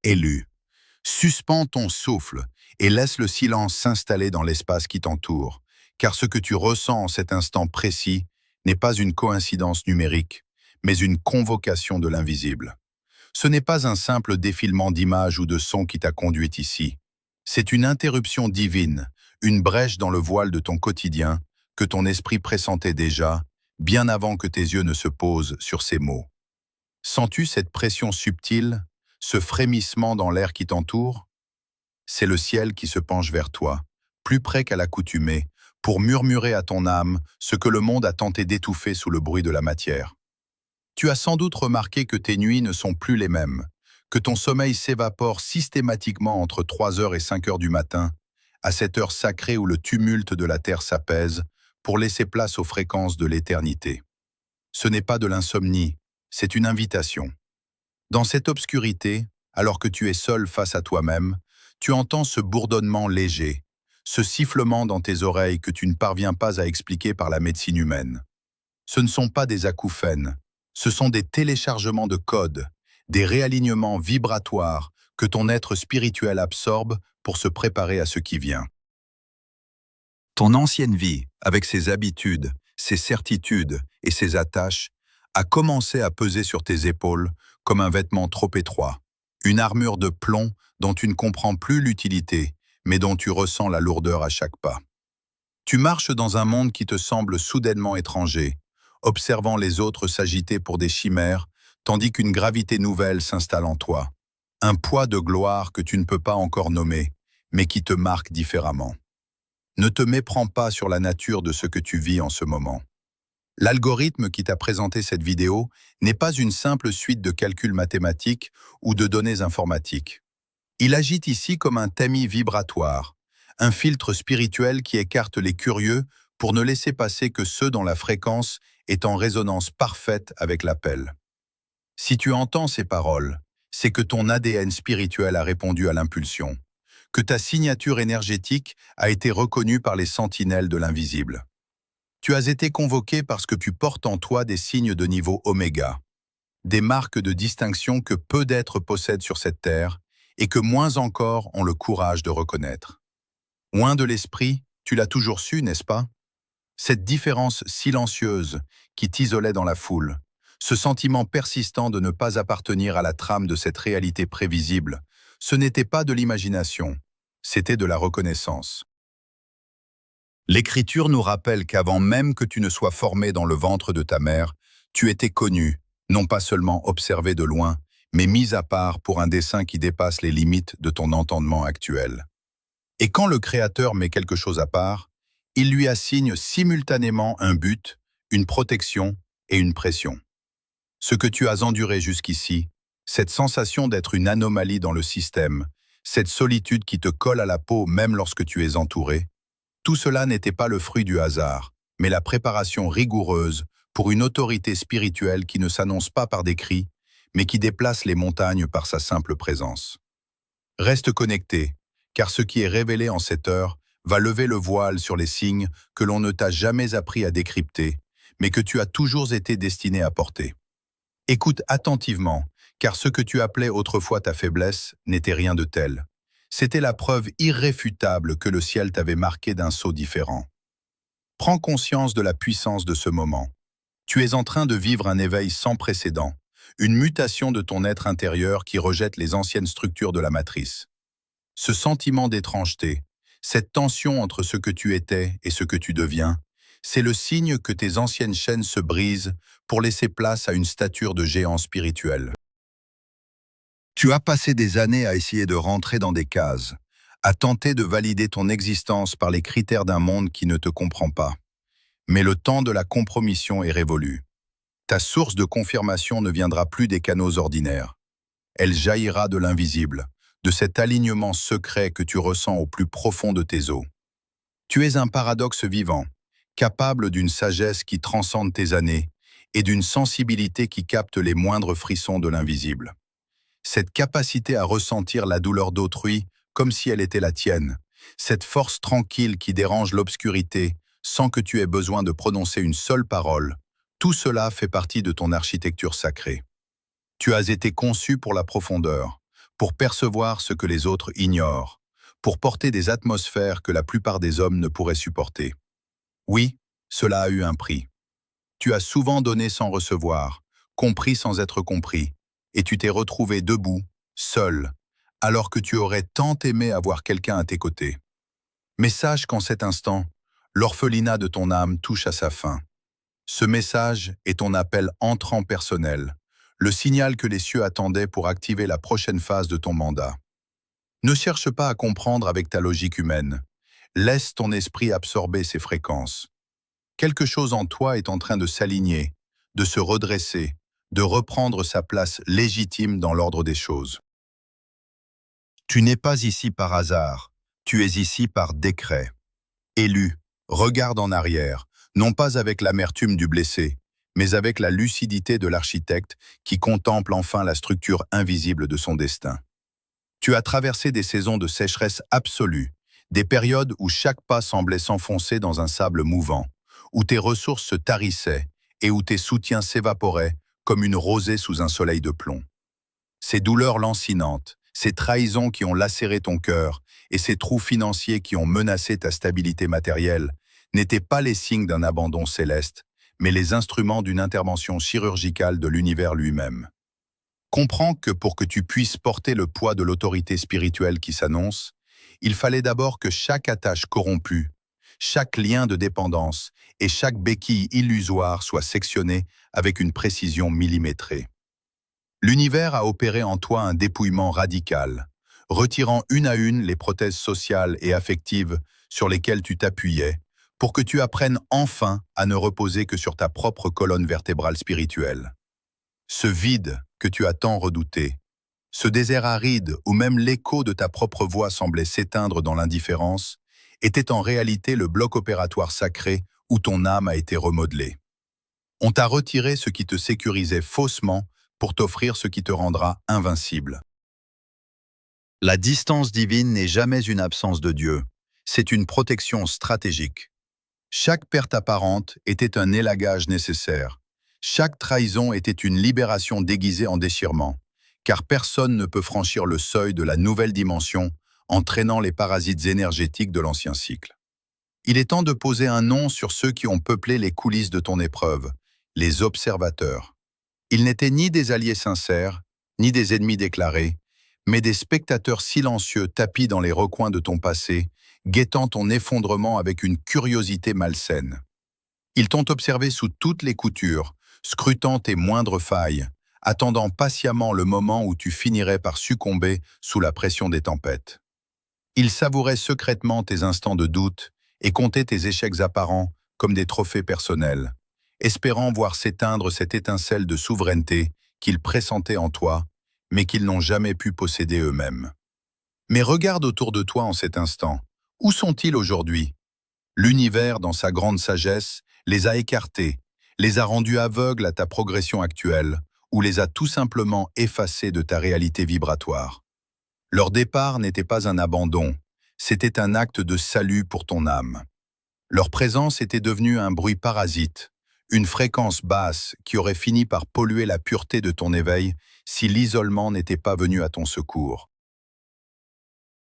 Élu. Suspends ton souffle et laisse le silence s'installer dans l'espace qui t'entoure, car ce que tu ressens en cet instant précis n'est pas une coïncidence numérique, mais une convocation de l'invisible. Ce n'est pas un simple défilement d'images ou de sons qui t'a conduit ici. C'est une interruption divine, une brèche dans le voile de ton quotidien que ton esprit pressentait déjà, bien avant que tes yeux ne se posent sur ces mots. Sens-tu cette pression subtile, ce frémissement dans l'air qui t'entoure? C'est le ciel qui se penche vers toi, plus près qu'à l'accoutumée, pour murmurer à ton âme ce que le monde a tenté d'étouffer sous le bruit de la matière. Tu as sans doute remarqué que tes nuits ne sont plus les mêmes, que ton sommeil s'évapore systématiquement entre 3 heures et 5 heures du matin, à cette heure sacrée où le tumulte de la terre s'apaise, pour laisser place aux fréquences de l'éternité. Ce n'est pas de l'insomnie, c'est une invitation. Dans cette obscurité, alors que tu es seul face à toi-même, tu entends ce bourdonnement léger, ce sifflement dans tes oreilles que tu ne parviens pas à expliquer par la médecine humaine. Ce ne sont pas des acouphènes, ce sont des téléchargements de codes, des réalignements vibratoires que ton être spirituel absorbe pour se préparer à ce qui vient. Ton ancienne vie, avec ses habitudes, ses certitudes et ses attaches, a commencé à peser sur tes épaules comme un vêtement trop étroit, une armure de plomb dont tu ne comprends plus l'utilité, mais dont tu ressens la lourdeur à chaque pas. Tu marches dans un monde qui te semble soudainement étranger, observant les autres s'agiter pour des chimères, tandis qu'une gravité nouvelle s'installe en toi. Un poids de gloire que tu ne peux pas encore nommer, mais qui te marque différemment. Ne te méprends pas sur la nature de ce que tu vis en ce moment. L'algorithme qui t'a présenté cette vidéo n'est pas une simple suite de calculs mathématiques ou de données informatiques. Il agit ici comme un tamis vibratoire, un filtre spirituel qui écarte les curieux pour ne laisser passer que ceux dont la fréquence est en résonance parfaite avec l'appel. Si tu entends ces paroles, c'est que ton ADN spirituel a répondu à l'impulsion, que ta signature énergétique a été reconnue par les sentinelles de l'invisible. Tu as été convoqué parce que tu portes en toi des signes de niveau oméga, des marques de distinction que peu d'êtres possèdent sur cette terre et que moins encore ont le courage de reconnaître. Loin de l'esprit, tu l'as toujours su, n'est-ce pas? Cette différence silencieuse qui t'isolait dans la foule, ce sentiment persistant de ne pas appartenir à la trame de cette réalité prévisible, ce n'était pas de l'imagination, c'était de la reconnaissance. L'Écriture nous rappelle qu'avant même que tu ne sois formé dans le ventre de ta mère, tu étais connu, non pas seulement observé de loin, mais mis à part pour un dessein qui dépasse les limites de ton entendement actuel. Et quand le Créateur met quelque chose à part, il lui assigne simultanément un but, une protection et une pression. Ce que tu as enduré jusqu'ici, cette sensation d'être une anomalie dans le système, cette solitude qui te colle à la peau même lorsque tu es entouré, tout cela n'était pas le fruit du hasard, mais la préparation rigoureuse pour une autorité spirituelle qui ne s'annonce pas par des cris, mais qui déplace les montagnes par sa simple présence. Reste connecté, car ce qui est révélé en cette heure va lever le voile sur les signes que l'on ne t'a jamais appris à décrypter, mais que tu as toujours été destiné à porter. Écoute attentivement, car ce que tu appelais autrefois ta faiblesse n'était rien de tel. C'était la preuve irréfutable que le ciel t'avait marqué d'un sceau différent. Prends conscience de la puissance de ce moment. Tu es en train de vivre un éveil sans précédent, une mutation de ton être intérieur qui rejette les anciennes structures de la matrice. Ce sentiment d'étrangeté, cette tension entre ce que tu étais et ce que tu deviens, c'est le signe que tes anciennes chaînes se brisent pour laisser place à une stature de géant spirituel. Tu as passé des années à essayer de rentrer dans des cases, à tenter de valider ton existence par les critères d'un monde qui ne te comprend pas. Mais le temps de la compromission est révolu. Ta source de confirmation ne viendra plus des canaux ordinaires. Elle jaillira de l'invisible, de cet alignement secret que tu ressens au plus profond de tes os. Tu es un paradoxe vivant, capable d'une sagesse qui transcende tes années et d'une sensibilité qui capte les moindres frissons de l'invisible. Cette capacité à ressentir la douleur d'autrui comme si elle était la tienne, cette force tranquille qui dérange l'obscurité sans que tu aies besoin de prononcer une seule parole, tout cela fait partie de ton architecture sacrée. Tu as été conçu pour la profondeur, pour percevoir ce que les autres ignorent, pour porter des atmosphères que la plupart des hommes ne pourraient supporter. Oui, cela a eu un prix. Tu as souvent donné sans recevoir, compris sans être compris, et tu t'es retrouvé debout, seul, alors que tu aurais tant aimé avoir quelqu'un à tes côtés. Mais sache qu'en cet instant, l'orphelinat de ton âme touche à sa fin. Ce message est ton appel entrant personnel, le signal que les cieux attendaient pour activer la prochaine phase de ton mandat. Ne cherche pas à comprendre avec ta logique humaine. Laisse ton esprit absorber ces fréquences. Quelque chose en toi est en train de s'aligner, de se redresser, de reprendre sa place légitime dans l'ordre des choses. Tu n'es pas ici par hasard, tu es ici par décret. Élu, regarde en arrière, non pas avec l'amertume du blessé, mais avec la lucidité de l'architecte qui contemple enfin la structure invisible de son destin. Tu as traversé des saisons de sécheresse absolue, des périodes où chaque pas semblait s'enfoncer dans un sable mouvant, où tes ressources se tarissaient et où tes soutiens s'évaporaient comme une rosée sous un soleil de plomb. Ces douleurs lancinantes, ces trahisons qui ont lacéré ton cœur et ces trous financiers qui ont menacé ta stabilité matérielle n'étaient pas les signes d'un abandon céleste, mais les instruments d'une intervention chirurgicale de l'univers lui-même. Comprends que pour que tu puisses porter le poids de l'autorité spirituelle qui s'annonce, il fallait d'abord que chaque attache corrompue, chaque lien de dépendance et chaque béquille illusoire soit sectionné avec une précision millimétrée. L'univers a opéré en toi un dépouillement radical, retirant une à une les prothèses sociales et affectives sur lesquelles tu t'appuyais, pour que tu apprennes enfin à ne reposer que sur ta propre colonne vertébrale spirituelle. Ce vide que tu as tant redouté, ce désert aride où même l'écho de ta propre voix semblait s'éteindre dans l'indifférence, était en réalité le bloc opératoire sacré où ton âme a été remodelée. On t'a retiré ce qui te sécurisait faussement pour t'offrir ce qui te rendra invincible. La distance divine n'est jamais une absence de Dieu, c'est une protection stratégique. Chaque perte apparente était un élagage nécessaire. Chaque trahison était une libération déguisée en déchirement, car personne ne peut franchir le seuil de la nouvelle dimension en traînant les parasites énergétiques de l'ancien cycle. Il est temps de poser un nom sur ceux qui ont peuplé les coulisses de ton épreuve, les observateurs. Ils n'étaient ni des alliés sincères, ni des ennemis déclarés, mais des spectateurs silencieux tapis dans les recoins de ton passé, guettant ton effondrement avec une curiosité malsaine. Ils t'ont observé sous toutes les coutures, scrutant tes moindres failles, attendant patiemment le moment où tu finirais par succomber sous la pression des tempêtes. Ils savouraient secrètement tes instants de doute et comptaient tes échecs apparents comme des trophées personnels, espérant voir s'éteindre cette étincelle de souveraineté qu'ils pressentaient en toi, mais qu'ils n'ont jamais pu posséder eux-mêmes. Mais regarde autour de toi en cet instant. Où sont-ils aujourd'hui? L'univers, dans sa grande sagesse, les a écartés, les a rendus aveugles à ta progression actuelle, ou les a tout simplement effacés de ta réalité vibratoire. Leur départ n'était pas un abandon, c'était un acte de salut pour ton âme. Leur présence était devenue un bruit parasite, une fréquence basse qui aurait fini par polluer la pureté de ton éveil si l'isolement n'était pas venu à ton secours.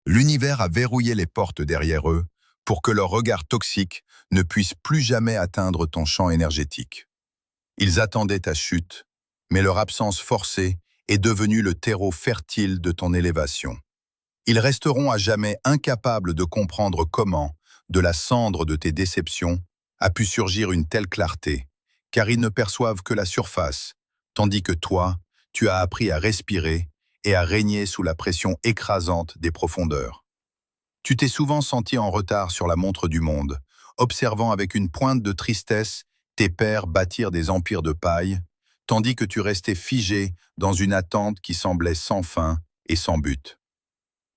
L'univers a verrouillé les portes derrière eux pour que leur regard toxique ne puisse plus jamais atteindre ton champ énergétique. Ils attendaient ta chute, mais leur absence forcée est devenue le terreau fertile de ton élévation. Ils resteront à jamais incapables de comprendre comment, de la cendre de tes déceptions, a pu surgir une telle clarté, car ils ne perçoivent que la surface, tandis que toi, tu as appris à respirer et à régner sous la pression écrasante des profondeurs. Tu t'es souvent senti en retard sur la montre du monde, observant avec une pointe de tristesse tes pairs bâtir des empires de paille, tandis que tu restais figé dans une attente qui semblait sans fin et sans but.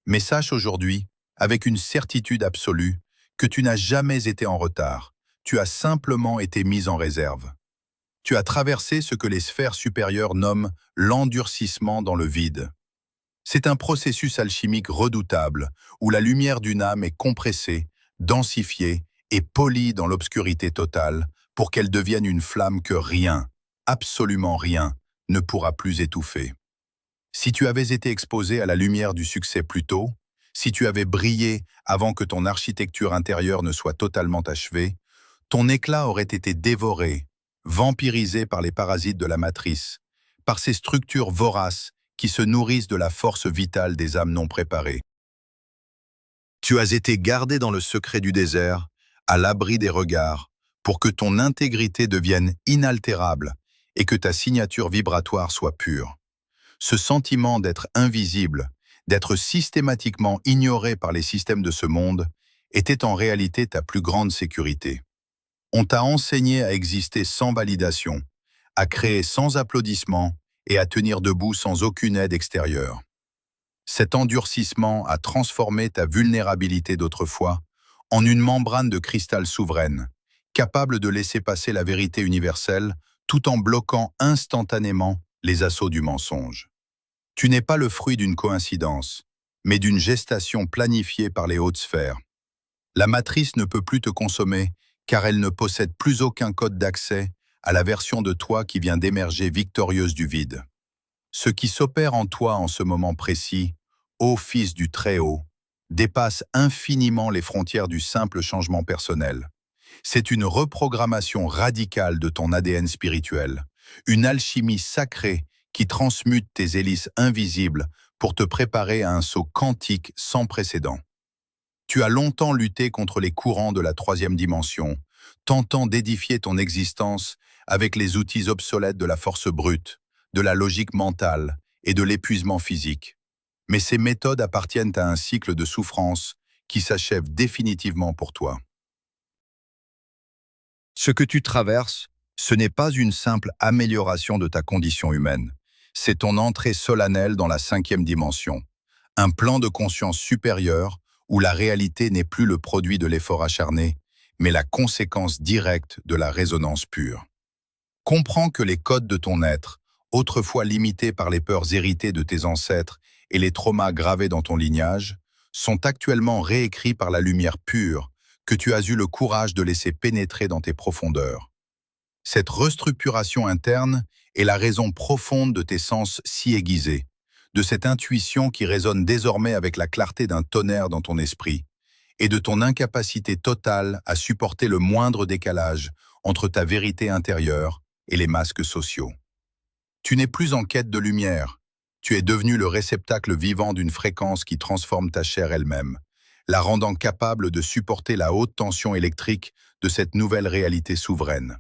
Mais sache aujourd'hui, avec une certitude absolue, que tu n'as jamais été en retard, tu as simplement été mis en réserve. Tu as traversé ce que les sphères supérieures nomment l'endurcissement dans le vide. C'est un processus alchimique redoutable où la lumière d'une âme est compressée, densifiée et polie dans l'obscurité totale pour qu'elle devienne une flamme que rien, absolument rien, ne pourra plus étouffer. Si tu avais été exposé à la lumière du succès plus tôt, si tu avais brillé avant que ton architecture intérieure ne soit totalement achevée, ton éclat aurait été dévoré, vampirisé par les parasites de la matrice, par ces structures voraces qui se nourrissent de la force vitale des âmes non préparées. Tu as été gardé dans le secret du désert, à l'abri des regards, pour que ton intégrité devienne inaltérable et que ta signature vibratoire soit pure. Ce sentiment d'être invisible, d'être systématiquement ignoré par les systèmes de ce monde, était en réalité ta plus grande sécurité. On t'a enseigné à exister sans validation, à créer sans applaudissements et à tenir debout sans aucune aide extérieure. Cet endurcissement a transformé ta vulnérabilité d'autrefois en une membrane de cristal souveraine, capable de laisser passer la vérité universelle tout en bloquant instantanément les assauts du mensonge. Tu n'es pas le fruit d'une coïncidence, mais d'une gestation planifiée par les hautes sphères. La matrice ne peut plus te consommer car elle ne possède plus aucun code d'accès à la version de toi qui vient d'émerger victorieuse du vide. Ce qui s'opère en toi en ce moment précis, ô Fils du Très-Haut, dépasse infiniment les frontières du simple changement personnel. C'est une reprogrammation radicale de ton ADN spirituel, une alchimie sacrée qui transmute tes hélices invisibles pour te préparer à un saut quantique sans précédent. Tu as longtemps lutté contre les courants de la troisième dimension, tentant d'édifier ton existence avec les outils obsolètes de la force brute, de la logique mentale et de l'épuisement physique. Mais ces méthodes appartiennent à un cycle de souffrance qui s'achève définitivement pour toi. Ce que tu traverses, ce n'est pas une simple amélioration de ta condition humaine. C'est ton entrée solennelle dans la cinquième dimension, un plan de conscience supérieur où la réalité n'est plus le produit de l'effort acharné, mais la conséquence directe de la résonance pure. Comprends que les codes de ton être, autrefois limités par les peurs héritées de tes ancêtres et les traumas gravés dans ton lignage, sont actuellement réécrits par la lumière pure que tu as eu le courage de laisser pénétrer dans tes profondeurs. Cette restructuration interne est la raison profonde de tes sens si aiguisés, de cette intuition qui résonne désormais avec la clarté d'un tonnerre dans ton esprit, et de ton incapacité totale à supporter le moindre décalage entre ta vérité intérieure et les masques sociaux. Tu n'es plus en quête de lumière, tu es devenu le réceptacle vivant d'une fréquence qui transforme ta chair elle-même, la rendant capable de supporter la haute tension électrique de cette nouvelle réalité souveraine.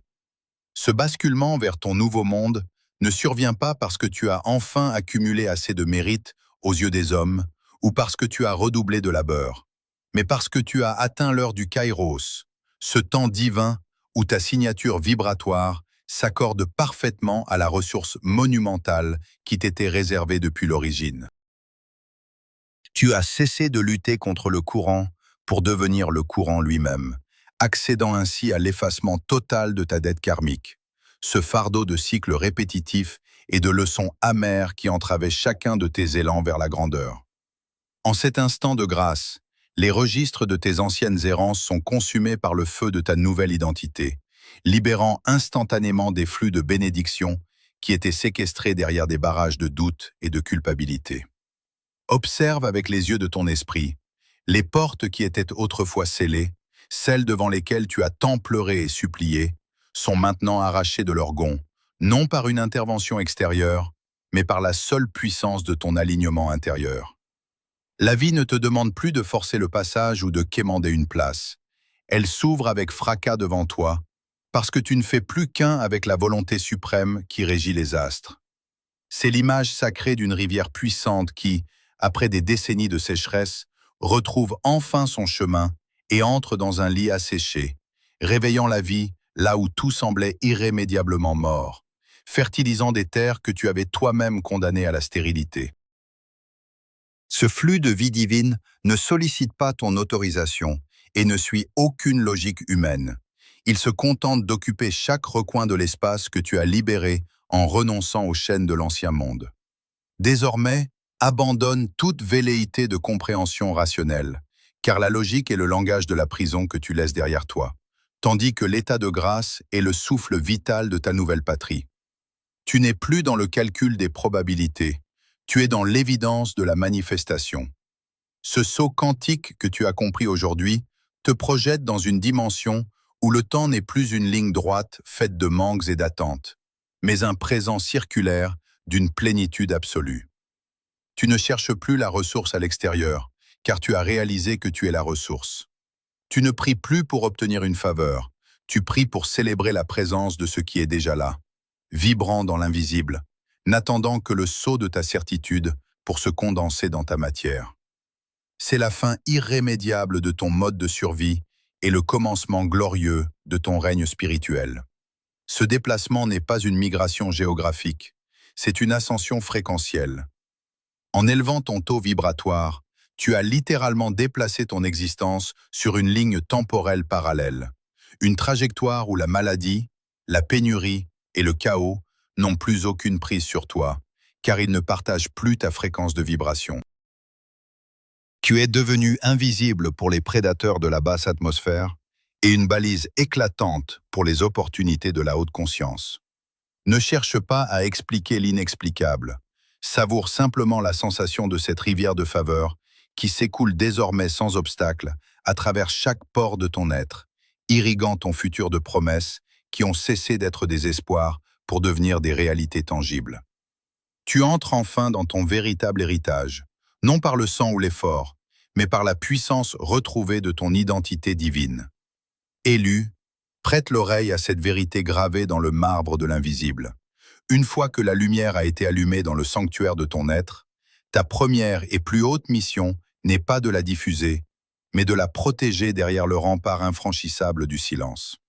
Ce basculement vers ton nouveau monde ne survient pas parce que tu as enfin accumulé assez de mérite aux yeux des hommes ou parce que tu as redoublé de labeur, mais parce que tu as atteint l'heure du Kairos, ce temps divin où ta signature vibratoire s'accorde parfaitement à la ressource monumentale qui t'était réservée depuis l'origine. Tu as cessé de lutter contre le courant pour devenir le courant lui-même, accédant ainsi à l'effacement total de ta dette karmique, ce fardeau de cycles répétitifs et de leçons amères qui entravaient chacun de tes élans vers la grandeur. En cet instant de grâce, les registres de tes anciennes errances sont consumés par le feu de ta nouvelle identité, libérant instantanément des flux de bénédiction qui étaient séquestrés derrière des barrages de doute et de culpabilité. Observe avec les yeux de ton esprit les portes qui étaient autrefois scellées, celles devant lesquelles tu as tant pleuré et supplié, sont maintenant arrachées de leur gonds, non par une intervention extérieure, mais par la seule puissance de ton alignement intérieur. La vie ne te demande plus de forcer le passage ou de quémander une place. Elle s'ouvre avec fracas devant toi, parce que tu ne fais plus qu'un avec la volonté suprême qui régit les astres. C'est l'image sacrée d'une rivière puissante qui, après des décennies de sécheresse, retrouve enfin son chemin et entre dans un lit asséché, réveillant la vie là où tout semblait irrémédiablement mort, fertilisant des terres que tu avais toi-même condamnées à la stérilité. Ce flux de vie divine ne sollicite pas ton autorisation et ne suit aucune logique humaine. Il se contente d'occuper chaque recoin de l'espace que tu as libéré en renonçant aux chaînes de l'ancien monde. Désormais, abandonne toute velléité de compréhension rationnelle, car la logique est le langage de la prison que tu laisses derrière toi, tandis que l'état de grâce est le souffle vital de ta nouvelle patrie. Tu n'es plus dans le calcul des probabilités, Tu es dans l'évidence de la manifestation. Ce saut quantique que tu as compris aujourd'hui te projette dans une dimension où le temps n'est plus une ligne droite faite de manques et d'attentes, mais un présent circulaire d'une plénitude absolue. Tu ne cherches plus la ressource à l'extérieur, car tu as réalisé que tu es la ressource. Tu ne pries plus pour obtenir une faveur, tu pries pour célébrer la présence de ce qui est déjà là, vibrant dans l'invisible, n'attendant que le saut de ta certitude pour se condenser dans ta matière. C'est la fin irrémédiable de ton mode de survie et le commencement glorieux de ton règne spirituel. Ce déplacement n'est pas une migration géographique, c'est une ascension fréquentielle. En élevant ton taux vibratoire, tu as littéralement déplacé ton existence sur une ligne temporelle parallèle, une trajectoire où la maladie, la pénurie et le chaos n'ont plus aucune prise sur toi, car ils ne partagent plus ta fréquence de vibration. Tu es devenu invisible pour les prédateurs de la basse atmosphère et une balise éclatante pour les opportunités de la haute conscience. Ne cherche pas à expliquer l'inexplicable. Savoure simplement la sensation de cette rivière de faveur qui s'écoule désormais sans obstacle à travers chaque pore de ton être, irriguant ton futur de promesses qui ont cessé d'être des espoirs pour devenir des réalités tangibles. Tu entres enfin dans ton véritable héritage, non par le sang ou l'effort, mais par la puissance retrouvée de ton identité divine. Élu, prête l'oreille à cette vérité gravée dans le marbre de l'invisible. Une fois que la lumière a été allumée dans le sanctuaire de ton être, ta première et plus haute mission n'est pas de la diffuser, mais de la protéger derrière le rempart infranchissable du silence.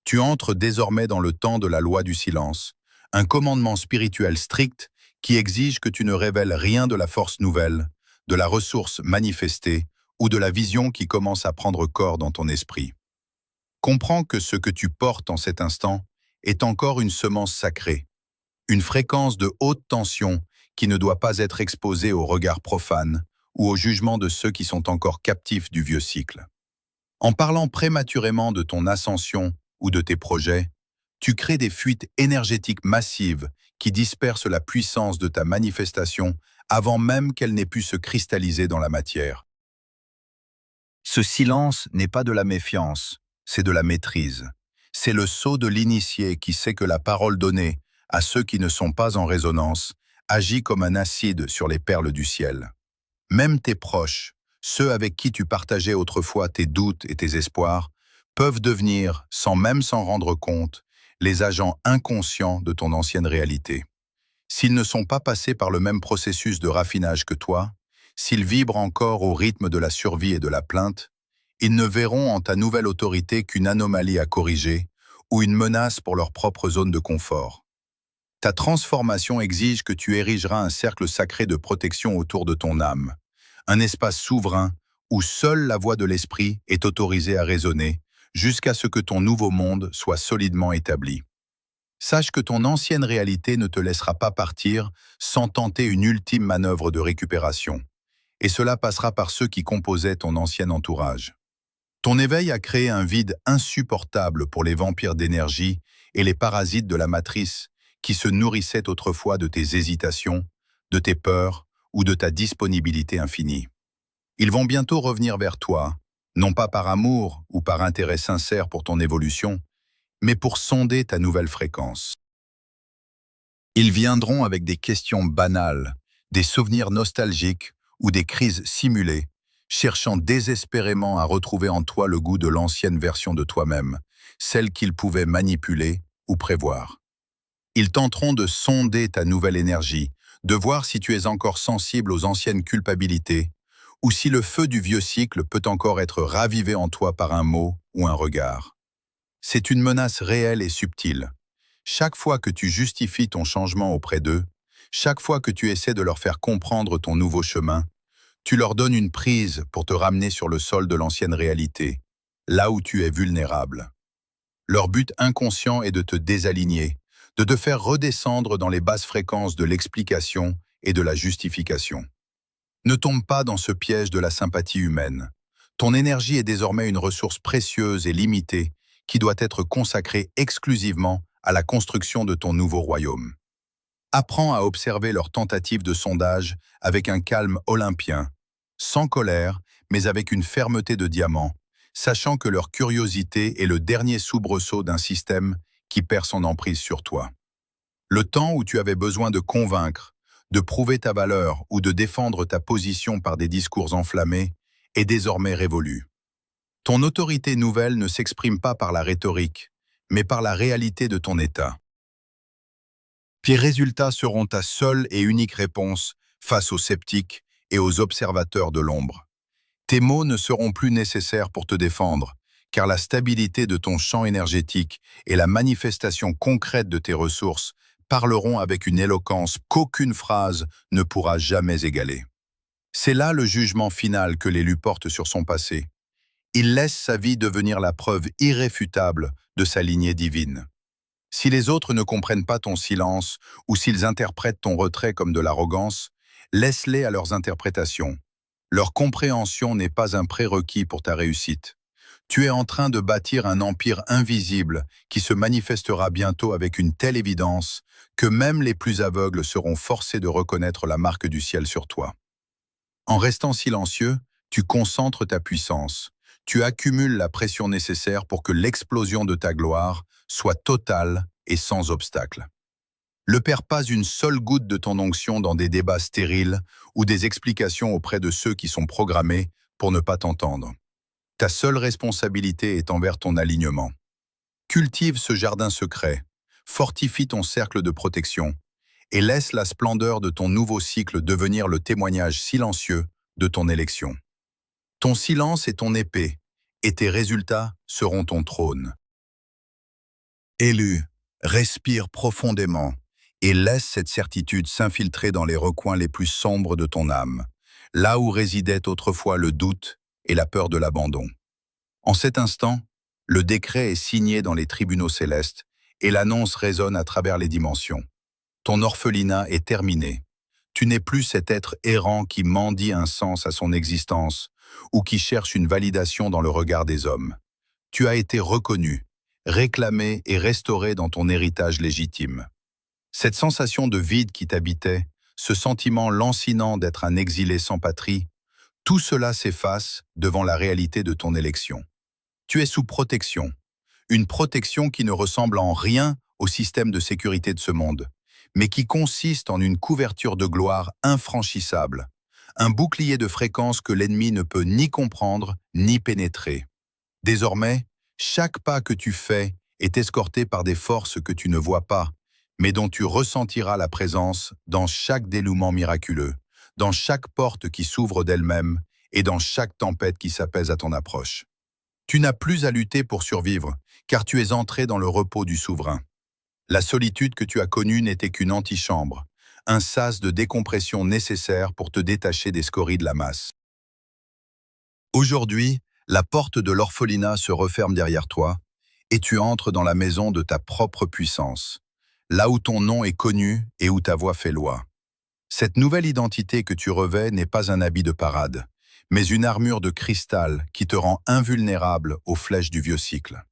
Tu entres désormais dans le temps de la loi du silence, un commandement spirituel strict qui exige que tu ne révèles rien de la force nouvelle, de la ressource manifestée ou de la vision qui commence à prendre corps dans ton esprit. Comprends que ce que tu portes en cet instant est encore une semence sacrée, une fréquence de haute tension qui ne doit pas être exposée au regard profane ou au jugement de ceux qui sont encore captifs du vieux cycle. En parlant prématurément de ton ascension ou de tes projets, tu crées des fuites énergétiques massives qui dispersent la puissance de ta manifestation avant même qu'elle n'ait pu se cristalliser dans la matière. Ce silence n'est pas de la méfiance, c'est de la maîtrise. C'est le sceau de l'initié qui sait que la parole donnée à ceux qui ne sont pas en résonance agit comme un acide sur les perles du ciel. Même tes proches, ceux avec qui tu partageais autrefois tes doutes et tes espoirs, peuvent devenir, sans même s'en rendre compte, les agents inconscients de ton ancienne réalité. S'ils ne sont pas passés par le même processus de raffinage que toi, s'ils vibrent encore au rythme de la survie et de la plainte, ils ne verront en ta nouvelle autorité qu'une anomalie à corriger ou une menace pour leur propre zone de confort. Ta transformation exige que tu érigeras un cercle sacré de protection autour de ton âme, un espace souverain où seule la voix de l'esprit est autorisée à résonner jusqu'à ce que ton nouveau monde soit solidement établi. Sache que ton ancienne réalité ne te laissera pas partir sans tenter une ultime manœuvre de récupération, et cela passera par ceux qui composaient ton ancien entourage. Ton éveil a créé un vide insupportable pour les vampires d'énergie et les parasites de la matrice qui se nourrissaient autrefois de tes hésitations, de tes peurs ou de ta disponibilité infinie. Ils vont bientôt revenir vers toi, non pas par amour ou par intérêt sincère pour ton évolution, mais pour sonder ta nouvelle fréquence. Ils viendront avec des questions banales, des souvenirs nostalgiques ou des crises simulées, cherchant désespérément à retrouver en toi le goût de l'ancienne version de toi-même, celle qu'ils pouvaient manipuler ou prévoir. Ils tenteront de sonder ta nouvelle énergie, de voir si tu es encore sensible aux anciennes culpabilités, ou si le feu du vieux cycle peut encore être ravivé en toi par un mot ou un regard. C'est une menace réelle et subtile. Chaque fois que tu justifies ton changement auprès d'eux, chaque fois que tu essaies de leur faire comprendre ton nouveau chemin, tu leur donnes une prise pour te ramener sur le sol de l'ancienne réalité, là où tu es vulnérable. Leur but inconscient est de te désaligner, de te faire redescendre dans les basses fréquences de l'explication et de la justification. Ne tombe pas dans ce piège de la sympathie humaine. Ton énergie est désormais une ressource précieuse et limitée qui doit être consacrée exclusivement à la construction de ton nouveau royaume. Apprends à observer leurs tentatives de sondage avec un calme olympien, sans colère, mais avec une fermeté de diamant, sachant que leur curiosité est le dernier soubresaut d'un système qui perd son emprise sur toi. Le temps où tu avais besoin de convaincre, de prouver ta valeur ou de défendre ta position par des discours enflammés est désormais révolu. Ton autorité nouvelle ne s'exprime pas par la rhétorique, mais par la réalité de ton état. Tes résultats seront ta seule et unique réponse face aux sceptiques et aux observateurs de l'ombre. Tes mots ne seront plus nécessaires pour te défendre, car la stabilité de ton champ énergétique et la manifestation concrète de tes ressources parleront avec une éloquence qu'aucune phrase ne pourra jamais égaler. C'est là le jugement final que l'élu porte sur son passé. Il laisse sa vie devenir la preuve irréfutable de sa lignée divine. Si les autres ne comprennent pas ton silence ou s'ils interprètent ton retrait comme de l'arrogance, laisse-les à leurs interprétations. Leur compréhension n'est pas un prérequis pour ta réussite. Tu es en train de bâtir un empire invisible qui se manifestera bientôt avec une telle évidence que même les plus aveugles seront forcés de reconnaître la marque du ciel sur toi. En restant silencieux, tu concentres ta puissance. Tu accumules la pression nécessaire pour que l'explosion de ta gloire soit totale et sans obstacle. Ne perds pas une seule goutte de ton onction dans des débats stériles ou des explications auprès de ceux qui sont programmés pour ne pas t'entendre. Ta seule responsabilité est envers ton alignement. Cultive ce jardin secret, fortifie ton cercle de protection et laisse la splendeur de ton nouveau cycle devenir le témoignage silencieux de ton élection. Ton silence est ton épée, et tes résultats seront ton trône. Élu, respire profondément et laisse cette certitude s'infiltrer dans les recoins les plus sombres de ton âme, là où résidait autrefois le doute et la peur de l'abandon. En cet instant, le décret est signé dans les tribunaux célestes et l'annonce résonne à travers les dimensions. Ton orphelinat est terminé. Tu n'es plus cet être errant qui mendie un sens à son existence ou qui cherche une validation dans le regard des hommes. Tu as été reconnu, réclamé et restauré dans ton héritage légitime. Cette sensation de vide qui t'habitait, ce sentiment lancinant d'être un exilé sans patrie, tout cela s'efface devant la réalité de ton élection. Tu es sous protection, une protection qui ne ressemble en rien au système de sécurité de ce monde, mais qui consiste en une couverture de gloire infranchissable, un bouclier de fréquence que l'ennemi ne peut ni comprendre ni pénétrer. Désormais, chaque pas que tu fais est escorté par des forces que tu ne vois pas, mais dont tu ressentiras la présence dans chaque dénouement miraculeux, dans chaque porte qui s'ouvre d'elle-même et dans chaque tempête qui s'apaise à ton approche. Tu n'as plus à lutter pour survivre, car tu es entré dans le repos du souverain. La solitude que tu as connue n'était qu'une antichambre, un sas de décompression nécessaire pour te détacher des scories de la masse. Aujourd'hui, la porte de l'orphelinat se referme derrière toi et tu entres dans la maison de ta propre puissance, là où ton nom est connu et où ta voix fait loi. Cette nouvelle identité que tu revêts n'est pas un habit de parade, mais une armure de cristal qui te rend invulnérable aux flèches du vieux cycle.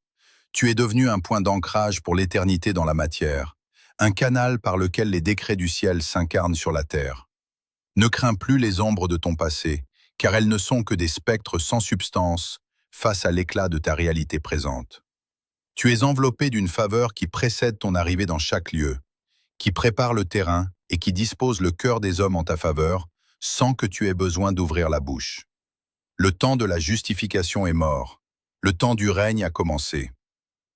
Tu es devenu un point d'ancrage pour l'éternité dans la matière, un canal par lequel les décrets du ciel s'incarnent sur la terre. Ne crains plus les ombres de ton passé, car elles ne sont que des spectres sans substance face à l'éclat de ta réalité présente. Tu es enveloppé d'une faveur qui précède ton arrivée dans chaque lieu, qui prépare le terrain et qui dispose le cœur des hommes en ta faveur, sans que tu aies besoin d'ouvrir la bouche. Le temps de la justification est mort, le temps du règne a commencé.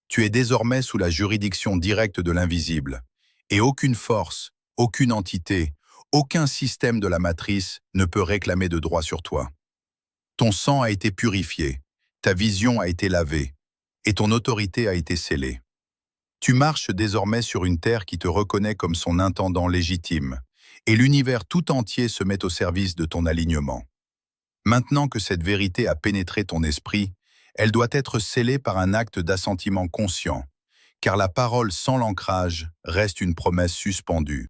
Tu es désormais sous la juridiction directe de l'invisible, et aucune force, aucune entité, aucun système de la matrice ne peut réclamer de droit sur toi. Ton sang a été purifié, ta vision a été lavée, et ton autorité a été scellée. Tu marches désormais sur une terre qui te reconnaît comme son intendant légitime, et l'univers tout entier se met au service de ton alignement. Maintenant que cette vérité a pénétré ton esprit, elle doit être scellée par un acte d'assentiment conscient, car la parole sans l'ancrage reste une promesse suspendue.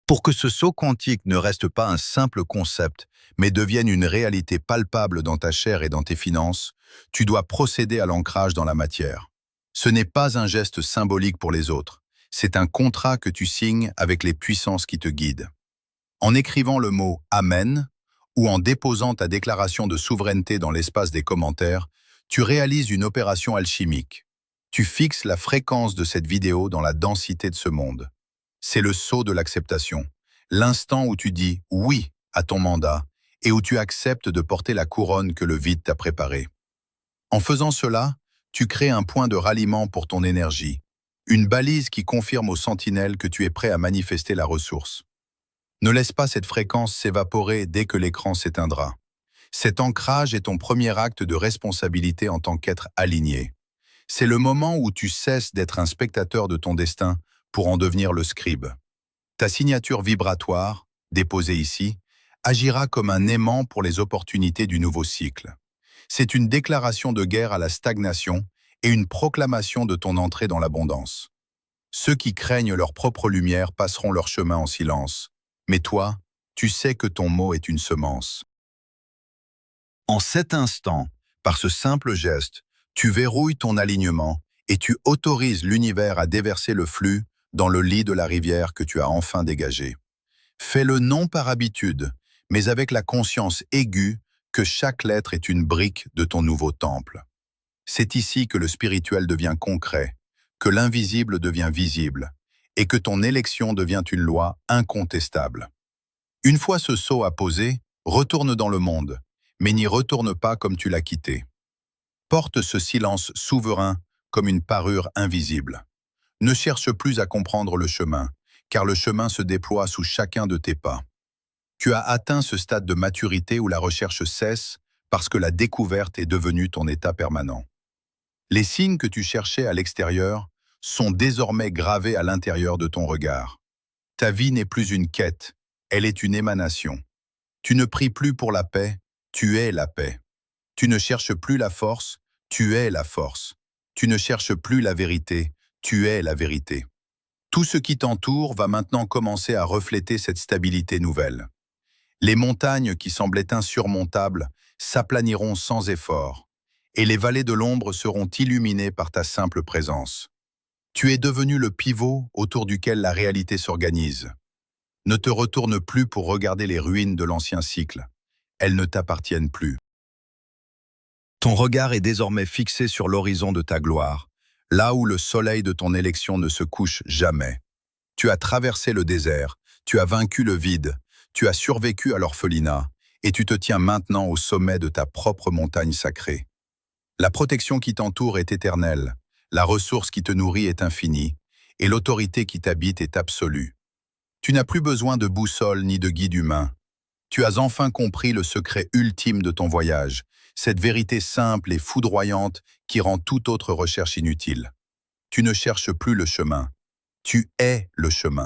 Pour que ce saut quantique ne reste pas un simple concept, mais devienne une réalité palpable dans ta chair et dans tes finances, tu dois procéder à l'ancrage dans la matière. Ce n'est pas un geste symbolique pour les autres, C'est un contrat que tu signes avec les puissances qui te guident. En écrivant le mot « Amen » ou en déposant ta déclaration de souveraineté dans l'espace des commentaires, tu réalises une opération alchimique. Tu fixes la fréquence de cette vidéo dans la densité de ce monde. C'est le saut de l'acceptation, l'instant où tu dis « oui » à ton mandat et où tu acceptes de porter la couronne que le vide t'a préparée. En faisant cela, tu crées un point de ralliement pour ton énergie, une balise qui confirme aux sentinelles que tu es prêt à manifester la ressource. Ne laisse pas cette fréquence s'évaporer dès que l'écran s'éteindra. Cet ancrage est ton premier acte de responsabilité en tant qu'être aligné. C'est le moment où tu cesses d'être un spectateur de ton destin pour en devenir le scribe. Ta signature vibratoire, déposée ici, agira comme un aimant pour les opportunités du nouveau cycle. C'est une déclaration de guerre à la stagnation et une proclamation de ton entrée dans l'abondance. Ceux qui craignent leur propre lumière passeront leur chemin en silence. Mais toi, tu sais que ton mot est une semence. En cet instant, par ce simple geste, tu verrouilles ton alignement et tu autorises l'univers à déverser le flux dans le lit de la rivière que tu as enfin dégagé. Fais-le non par habitude, mais avec la conscience aiguë que chaque lettre est une brique de ton nouveau temple. C'est ici que le spirituel devient concret, que l'invisible devient visible, et que ton élection devient une loi incontestable. Une fois ce sceau apposé, retourne dans le monde, mais n'y retourne pas comme tu l'as quitté. Porte ce silence souverain comme une parure invisible. Ne cherche plus à comprendre le chemin, car le chemin se déploie sous chacun de tes pas. Tu as atteint ce stade de maturité où la recherche cesse parce que la découverte est devenue ton état permanent. Les signes que tu cherchais à l'extérieur sont désormais gravés à l'intérieur de ton regard. Ta vie n'est plus une quête, elle est une émanation. Tu ne pries plus pour la paix, tu es la paix. Tu ne cherches plus la force, tu es la force. Tu ne cherches plus la vérité, tu es la vérité. Tout ce qui t'entoure va maintenant commencer à refléter cette stabilité nouvelle. Les montagnes qui semblaient insurmontables s'aplaniront sans effort, et les vallées de l'ombre seront illuminées par ta simple présence. Tu es devenu le pivot autour duquel la réalité s'organise. Ne te retourne plus pour regarder les ruines de l'ancien cycle. Elles ne t'appartiennent plus. Ton regard est désormais fixé sur l'horizon de ta gloire, là où le soleil de ton élection ne se couche jamais. Tu as traversé le désert, tu as vaincu le vide, tu as survécu à l'orphelinat, et tu te tiens maintenant au sommet de ta propre montagne sacrée. La protection qui t'entoure est éternelle, la ressource qui te nourrit est infinie, et l'autorité qui t'habite est absolue. Tu n'as plus besoin de boussole ni de guide humain. Tu as enfin compris le secret ultime de ton voyage, cette vérité simple et foudroyante qui rend toute autre recherche inutile. Tu ne cherches plus le chemin, tu es le chemin.